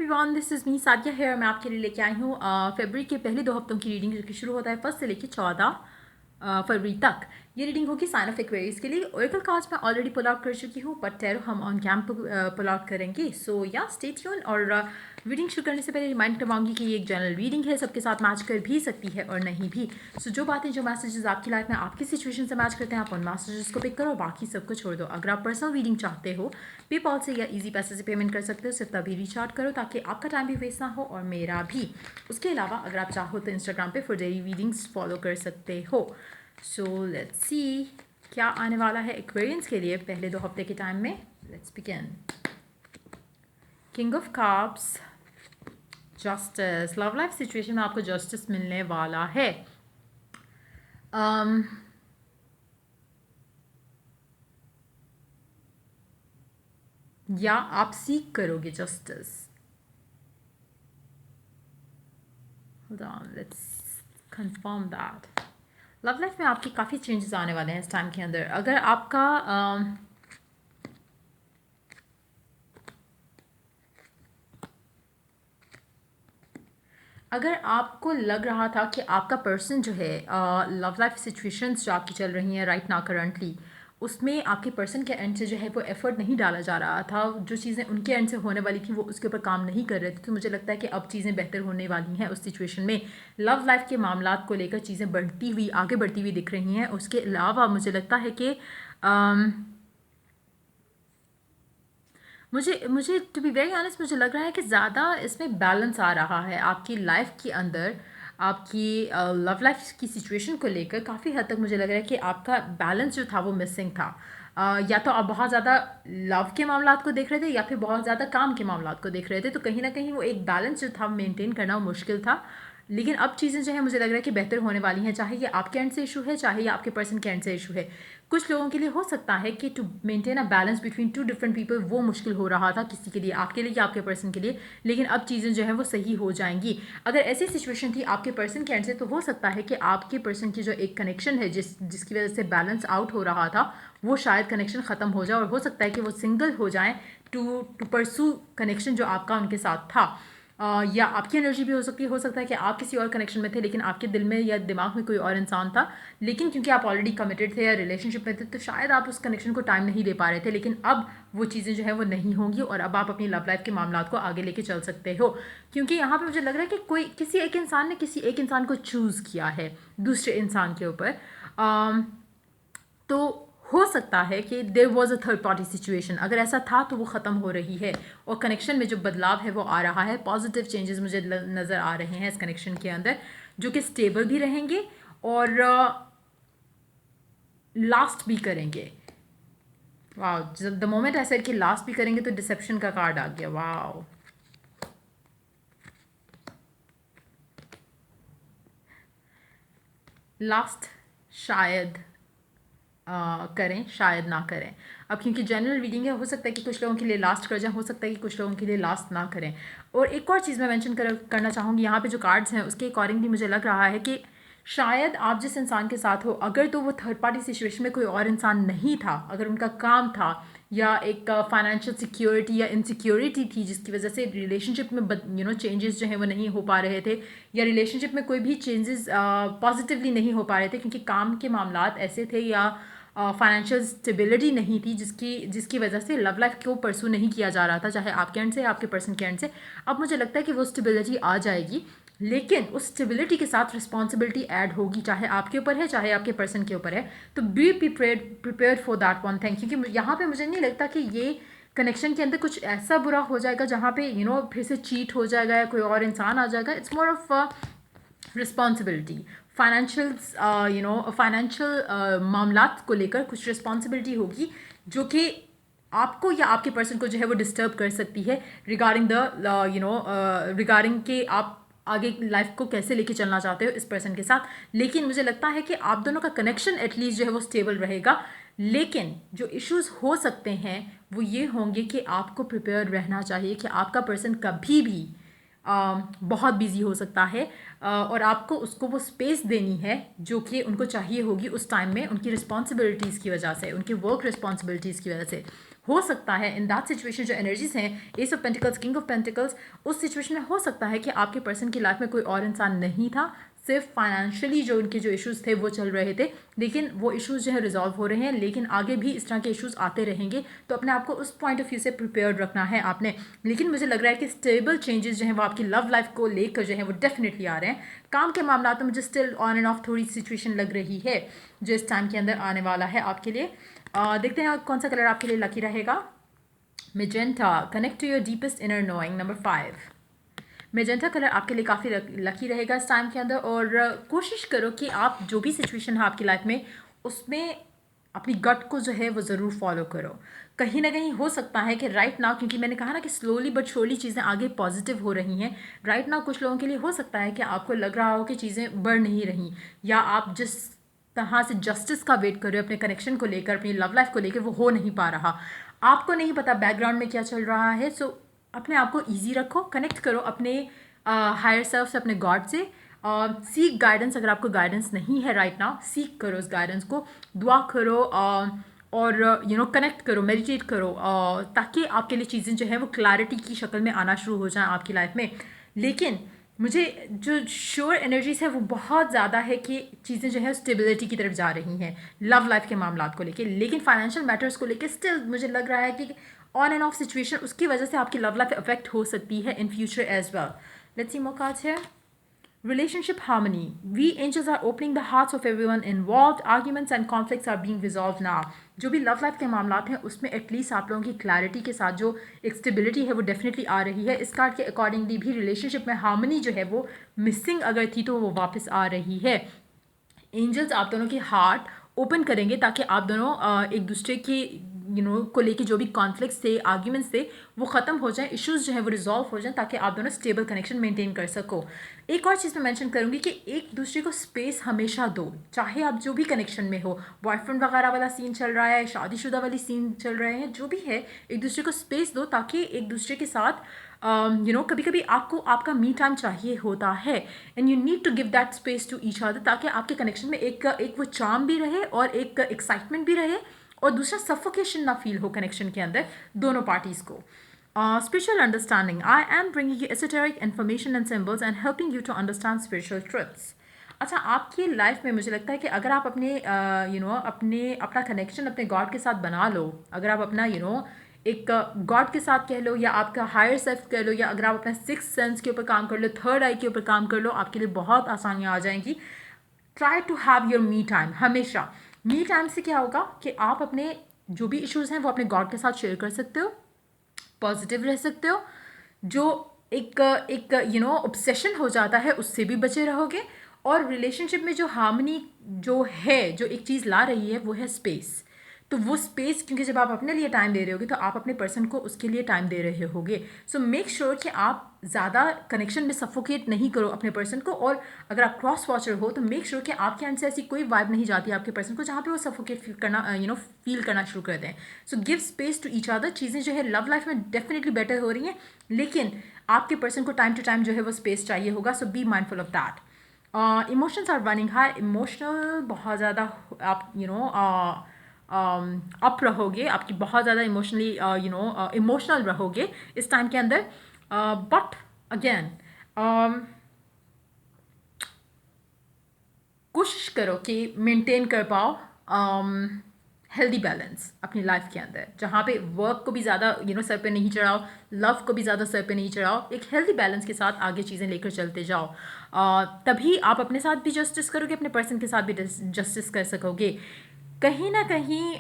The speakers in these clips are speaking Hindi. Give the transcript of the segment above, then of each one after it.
Everyone, this is me Sadia here. मैं आपके लिए लेके आई हूँ फरवरी के पहले 2 हफ्तों की रीडिंग, जो कि शुरू होता है 1 से लेके 14 फरवरी तक। ये रीडिंग होगी साइन ऑफ एक्वेरियस के लिए। ओरेकल कार्ड्स मैं ऑलरेडी पुल आउट कर चुकी हूँ, बट टैरो हम ऑन कैंप पुल आउट करेंगे। सो या स्टे ट्यून। और रीडिंग शुरू करने से पहले रिमाइंड करवाऊंगी कि ये एक जनरल रीडिंग है, सबके साथ मैच कर भी सकती है और नहीं भी। सो जो बातें, जो मैसेजेस आपकी लाइफ में आपकी सिचुएशन से मैच करते हैं, आप उन मैसेजेस को पिक करो और बाकी सबको छोड़ दो। अगर आप पर्सनल रीडिंग चाहते हो, पेपॉल से या इजी पैसे से पेमेंट कर सकते हो। सिर्फ तभी रीच आउट करो ताकि आपका टाइम भी वेस्ट ना हो और मेरा भी। उसके अलावा अगर आप चाहो तो इंस्टाग्राम पे फॉर डेली रीडिंग्स फॉलो कर सकते हो। सो लेट्स सी क्या आने वाला है एक्वेरियंस के लिए पहले 2 हफ्ते के टाइम में। Let's begin. King of cups, justice. Love life situation में आपको जस्टिस मिलने वाला है। या आप सीख करोगे justice. Hold on, let's confirm that. Love life में आपकी काफ़ी चेंजेस आने वाले हैं इस टाइम के अंदर। अगर आपका अगर आपको लग रहा था कि आपका पर्सन जो है लव लाइफ सिचुएशंस जो आपकी चल रही हैं राइट नाउ करंटली, उसमें आपके पर्सन के एंड से जो है वो एफर्ट नहीं डाला जा रहा था, जो चीज़ें उनके एंड से होने वाली थी वो उसके ऊपर काम नहीं कर रहे थे, तो मुझे लगता है कि अब चीज़ें बेहतर होने वाली हैं उस सिचुएशन में। लव लाइफ के मामलात को लेकर चीज़ें बढ़ती हुई, आगे बढ़ती हुई दिख रही हैं। उसके अलावा मुझे लगता है कि मुझे टू बी वेरी ऑनेस्ट, मुझे लग रहा है कि ज़्यादा इसमें बैलेंस आ रहा है आपकी लाइफ के अंदर। आपकी लव लाइफ की सिचुएशन को लेकर काफ़ी हद तक मुझे लग रहा है कि आपका बैलेंस जो था वो मिसिंग था। या तो आप बहुत ज़्यादा लव के मामलात को देख रहे थे या फिर बहुत ज़्यादा काम के मामलात को देख रहे थे, तो कहीं ना कहीं वो एक बैलेंस जो था मेंटेन करना वो मुश्किल था। लेकिन अब चीज़ें जो है मुझे लग रहा है कि बेहतर होने वाली हैं, चाहे ये आपके एंड से इशू है चाहे ये आपके पर्सन के एंड से इशू है। कुछ लोगों के लिए हो सकता है कि to maintain a balance between two different people वो मुश्किल हो रहा था, किसी के लिए, आपके लिए या आपके पर्सन के लिए, लेकिन अब चीज़ें जो है वो सही हो जाएंगी। अगर ऐसी सिचुएशन थी आपके पर्सन के एंड से, तो हो सकता है कि आपके पर्सन की जो एक कनेक्शन है जिसकी वजह से बैलेंस आउट हो रहा था, वो शायद कनेक्शन ख़त्म हो जाए और हो सकता है कि वो सिंगल हो जाएं टू परसू कनेक्शन जो आपका उनके साथ था। या आपकी एनर्जी भी हो सकता है कि आप किसी और कनेक्शन में थे लेकिन आपके दिल में या दिमाग में कोई और इंसान था, लेकिन क्योंकि आप ऑलरेडी कमिटेड थे या रिलेशनशिप में थे, तो शायद आप उस कनेक्शन को टाइम नहीं दे पा रहे थे। लेकिन अब वो चीज़ें जो है वो नहीं होंगी और अब आप अपनी लव लाइफ के मामलों को आगे लेके चल सकते हो, क्योंकि यहाँ पे मुझे लग रहा है कि कोई किसी एक इंसान ने किसी एक इंसान को चूज़ किया है दूसरे इंसान के ऊपर। तो हो सकता है कि there was a third party situation. अगर ऐसा था तो वो ख़त्म हो रही है और कनेक्शन में जो बदलाव है वो आ रहा है। पॉजिटिव चेंजेस मुझे नज़र आ रहे हैं इस कनेक्शन के अंदर, जो कि स्टेबल भी रहेंगे और लास्ट भी करेंगे। वाह, द मोमेंट ऐसा कि लास्ट भी करेंगे तो डिसेप्शन का कार्ड आ गया। वाह, लास्ट शायद करें, शायद ना करें। अब क्योंकि जनरल रीडिंग है, हो सकता है कि कुछ लोगों के लिए लास्ट कर जाए, हो सकता है कि कुछ लोगों के लिए लास्ट ना करें। और एक और चीज़ मैं मेंशन करना चाहूँगी, यहाँ पे जो कार्ड्स हैं उसके अकॉर्डिंगली मुझे लग रहा है कि शायद आप जिस इंसान के साथ हो, अगर तो वो थर्ड पार्टी सिचुएशन में कोई और इंसान नहीं था, अगर उनका काम था या एक फाइनेंशियल सिक्योरिटी या इनसिक्योरिटी थी जिसकी वजह से रिलेशनशिप में चेंजेस जो हैं वो नहीं हो पा रहे थे, या रिलेशनशिप में कोई भी चेंजेस पॉजिटिवली नहीं हो पा रहे थे क्योंकि काम के मामलात ऐसे थे या फाइनेंशियल स्टेबिलिटी नहीं थी जिसकी वजह से लव लाइफ को परसू नहीं किया जा रहा था, चाहे आपके एंड से आपके पर्सन के एंड से। अब मुझे लगता है कि वो स्टेबिलिटी आ जाएगी, लेकिन उस स्टेबिलिटी के साथ रिस्पॉन्सिबिलिटी ऐड होगी, चाहे आपके ऊपर है चाहे आपके पर्सन के ऊपर है। तो be prepared for that one thing, क्योंकि यहाँ पे मुझे नहीं लगता कि ये कनेक्शन के अंदर कुछ ऐसा बुरा हो जाएगा जहाँ पे फिर से चीट हो जाएगा या कोई और इंसान आ जाएगा। It's more of responsibility, financial मामलात को लेकर कुछ रिस्पॉन्सिबिलिटी होगी जो कि आपको या आपके पर्सन को जो है वो डिस्टर्ब कर सकती है रिगार्डिंग कि आप आगे लाइफ को कैसे लेके चलना चाहते हो इस पर्सन के साथ। लेकिन मुझे लगता है कि आप दोनों का कनेक्शन एटलीस्ट जो है वो स्टेबल रहेगा। लेकिन जो इश्यूज हो सकते हैं वो ये होंगे कि आपको प्रिपेयर रहना चाहिए कि आपका पर्सन कभी भी बहुत बिजी हो सकता है और आपको उसको वो स्पेस देनी है जो कि उनको चाहिए होगी उस टाइम में, उनकी रिस्पॉन्सिबिलिटीज़ की वजह से, उनकी वर्क रिस्पॉन्सिबिलिटीज़ की वजह से। हो सकता है इन दैट सिचुएशन जो एनर्जीज हैं, S of pentacles, king of pentacles, उस सिचुएशन में हो सकता है कि आपके पर्सन की लाइफ में कोई और इंसान नहीं था, सिर्फ फाइनेंशियली जो उनके जो इश्यूज़ थे वो चल रहे थे, लेकिन वो इश्यूज़ जो है रिजॉल्व हो रहे हैं, लेकिन आगे भी इस तरह के इश्यूज़ आते रहेंगे। तो अपने आप को उस पॉइंट ऑफ व्यू से प्रिपेयर्ड रखना है आपने। लेकिन मुझे लग रहा है कि स्टेबल चेंजेस जो हैं वो आपकी लव लाइफ को लेकर जो है वो डेफिनेटली आ रहे हैं। काम के मामला तो मुझे स्टिल ऑन एंड ऑफ थोड़ी सिचुएशन लग रही है जो इस टाइम के अंदर आने वाला है आपके लिए। देखते हैं कौन सा कलर आपके लिए लकी रहेगा। Magenta, connect to your deepest inner knowing, number 5। Magenta colour आपके लिए काफ़ी लकी रहेगा इस टाइम के अंदर। और कोशिश करो कि आप जो भी सिचुएशन है आपकी लाइफ में, उसमें अपनी गट को जो है वो ज़रूर फॉलो करो। कहीं ना कहीं हो सकता है कि राइट नाउ, क्योंकि मैंने कहा ना कि स्लोली बट श्योरली चीज़ें आगे पॉजिटिव हो रही हैं, राइट नाउ कुछ लोगों के लिए हो सकता है कि आपको लग रहा हो कि चीज़ें बढ़ नहीं रही, या आप जिस तरह से जस्टिस का वेट कर रहे हो अपने कनेक्शन को लेकर, अपनी लव लाइफ को लेकर, वो हो नहीं पा रहा। आपको नहीं पता बैकग्राउंड में क्या चल रहा है। सो अपने आप को ईजी रखो, कनेक्ट करो अपने हायर सेल्फ से, अपने गॉड से। सीक गाइडेंस, अगर आपको गाइडेंस नहीं है राइट नाउ, सीक करो उस गाइडेंस को, दुआ करो और कनेक्ट करो, मेडिटेट करो, ताकि आपके लिए चीज़ें जो है वो क्लैरिटी की शक्ल में आना शुरू हो जाए आपकी लाइफ में। लेकिन मुझे जो श्योर एनर्जीज है वो बहुत ज़्यादा है कि चीज़ें जो है स्टेबिलिटी की तरफ जा रही हैं लव लाइफ के मामला को लेके। लेकिन फाइनेंशियल मैटर्स को लेके स्टिल मुझे लग रहा है कि ऑन एंड ऑफ सिचुएशन उसकी वजह से आपकी लव लाइफ अफेक्ट हो सकती है in future as well. Let's see more cards here. Relationship harmony. We angels are opening the hearts of everyone involved. Arguments and conflicts are being resolved now. जो भी लव लाइफ के मामला हैं उसमें एटलीस्ट आप लोगों की क्लैरिटी के साथ जो एक स्टेबिलिटी है वो डेफिनेटली आ रही है। इस कार्ड के अकॉर्डिंगली भी रिलेशनशिप में हार्मनी जो है वो मिसिंग अगर थी तो वो वापस आ रही है। एंजल्स आप दोनों के हार्ट ओपन करेंगे ताकि आप दोनों एक दूसरे के को लेके जो भी कॉन्फ्लिक्ट्स थे, आर्ग्यूमेंट्स थे, वो ख़त्म हो जाएं, इश्यूज़ जो है वो रिजॉल्व हो जाएं, ताकि आप दोनों स्टेबल कनेक्शन मेंटेन कर सको। एक और चीज़ मैं मेंशन करूँगी कि एक दूसरे को स्पेस हमेशा दो, चाहे आप जो भी कनेक्शन में हो, बॉयफ्रेंड वगैरह वाला सीन चल रहा है, शादीशुदा वाली सीन चल रहे हैं, जो भी है, एक दूसरे को स्पेस दो ताकि एक दूसरे के साथ कभी कभी आपको आपका मी टाइम चाहिए होता है, and you need to give that space to each other, ताकि आपके कनेक्शन में एक वो चार्म भी रहे और एक एक्साइटमेंट भी रहे, और दूसरा सफोकेशन ना फील हो कनेक्शन के अंदर दोनों पार्टीज को। Spiritual understanding, I am bringing you esoteric information and symbols and helping you to understand spiritual truths. अच्छा, आपकी लाइफ में मुझे लगता है कि अगर आप अपने अपना कनेक्शन अपने गॉड के साथ बना लो, अगर आप अपना एक गॉड के साथ कह लो, या आपका हायर सेल्फ कह लो, या अगर आप अपना सिक्स सेंस के ऊपर काम कर लो, थर्ड आई के ऊपर काम कर लो, आपके लिए बहुत आसानियाँ आ जाएंगी। Try to have your me time. हमेशा मी टाइम से क्या होगा कि आप अपने जो भी इश्यूज़ हैं वो अपने गॉड के साथ शेयर कर सकते हो, पॉजिटिव रह सकते हो, जो एक एक ऑब्सेशन हो जाता है उससे भी बचे रहोगे, और रिलेशनशिप में जो हार्मनी जो है, जो एक चीज़ ला रही है वो है स्पेस। तो वो स्पेस, क्योंकि जब आप अपने लिए टाइम दे रहे होगे तो आप अपने पर्सन को उसके लिए टाइम दे रहे होगे। सो मेक श्योर कि आप ज़्यादा कनेक्शन में सफोकेट नहीं करो अपने पर्सन को, और अगर आप क्रॉस वॉचर हो तो मेक श्योर कि आपके एंड से ऐसी कोई वाइब नहीं जाती आपके पर्सन को जहाँ पे वो सफोकेट फील करना फील करना शुरू कर दें। So give space to each other. चीज़ें जो है लव लाइफ में डेफिनेटली बेटर हो रही हैं, लेकिन आपके पर्सन को टाइम टू टाइम जो है वो स्पेस चाहिए होगा। So be mindful of that. Emotions are running high, emotional बहुत ज़्यादा आप अप रहोगे, आपकी बहुत ज़्यादा इमोशनली इमोशनल रहोगे इस टाइम के अंदर। बट अगेन कोशिश करो कि मेंटेन कर पाओ हेल्दी बैलेंस अपनी लाइफ के अंदर, जहाँ पे वर्क को भी ज़्यादा सर पे नहीं चढ़ाओ, लव को भी ज़्यादा सर पे नहीं चढ़ाओ, एक हेल्दी बैलेंस के साथ आगे चीज़ें लेकर चलते जाओ। तभी आप अपने साथ भी जस्टिस करोगे, अपने पर्सन के साथ भी जस्टिस कर सकोगे। कहीं ना कहीं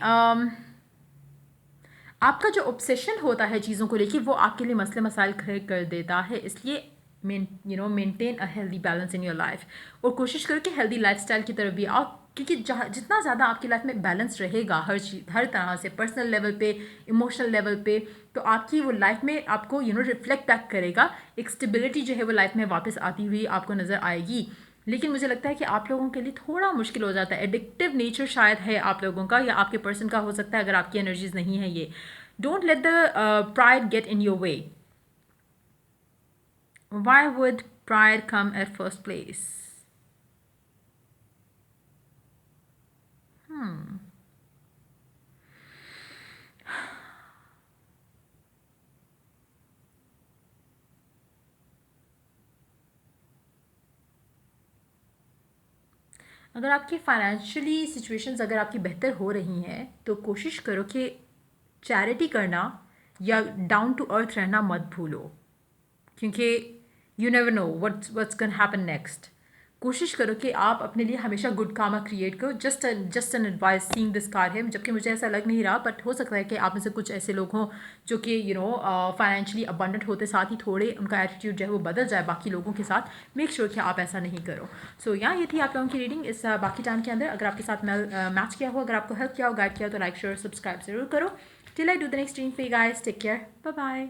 आपका जो ऑब्सेशन होता है चीज़ों को लेके वो आपके लिए मसले मसाइल खड़े कर देता है। इसलिए maintain a healthy balance in your life, और कोशिश करो कि हेल्दी लाइफस्टाइल की तरफ भी आओ, क्योंकि जितना ज़्यादा आपकी लाइफ में बैलेंस रहेगा हर चीज़, हर तरह से, पर्सनल लेवल पे, इमोशनल लेवल पे, तो आपकी वो लाइफ में आपको रिफ्लेक्ट बैक करेगा, एक स्टेबिलिटी जो है वो लाइफ में वापस आती हुई आपको नज़र आएगी। लेकिन मुझे लगता है कि आप लोगों के लिए थोड़ा मुश्किल हो जाता है, एडिक्टिव नेचर शायद है आप लोगों का, या आपके पर्सन का हो सकता है अगर आपकी एनर्जीज नहीं है ये। Don't let the pride get in your way. Why would pride come at first place? अगर आपकी फाइनेंशियली सिचुएशंस अगर आपकी बेहतर हो रही हैं तो कोशिश करो कि चैरिटी करना या डाउन टू अर्थ रहना मत भूलो, क्योंकि you never know what's can happen next. कोशिश करो कि आप अपने लिए हमेशा गुड कामा क्रिएट करो। Just an advice seeing this car है, जबकि मुझे ऐसा लग नहीं रहा, बट हो सकता है कि आप में से कुछ ऐसे लोग हों जो कि फाइनेंशियली अबंडेंट होते साथ ही थोड़े उनका एटीट्यूड जो है वो बदल जाए बाकी लोगों के साथ। मेक श्योर कि आप ऐसा नहीं करो। सो ये थी आप लोगों की रीडिंग इस बाकी टाइम के अंदर। अगर आपके साथ मैच किया हो, अगर आपको हेल्प किया हो, गाइड किया हो, तो लाइक शेयर सब्सक्राइब जरूर करो। Till I do the next reading for you guys, take care, bye bye.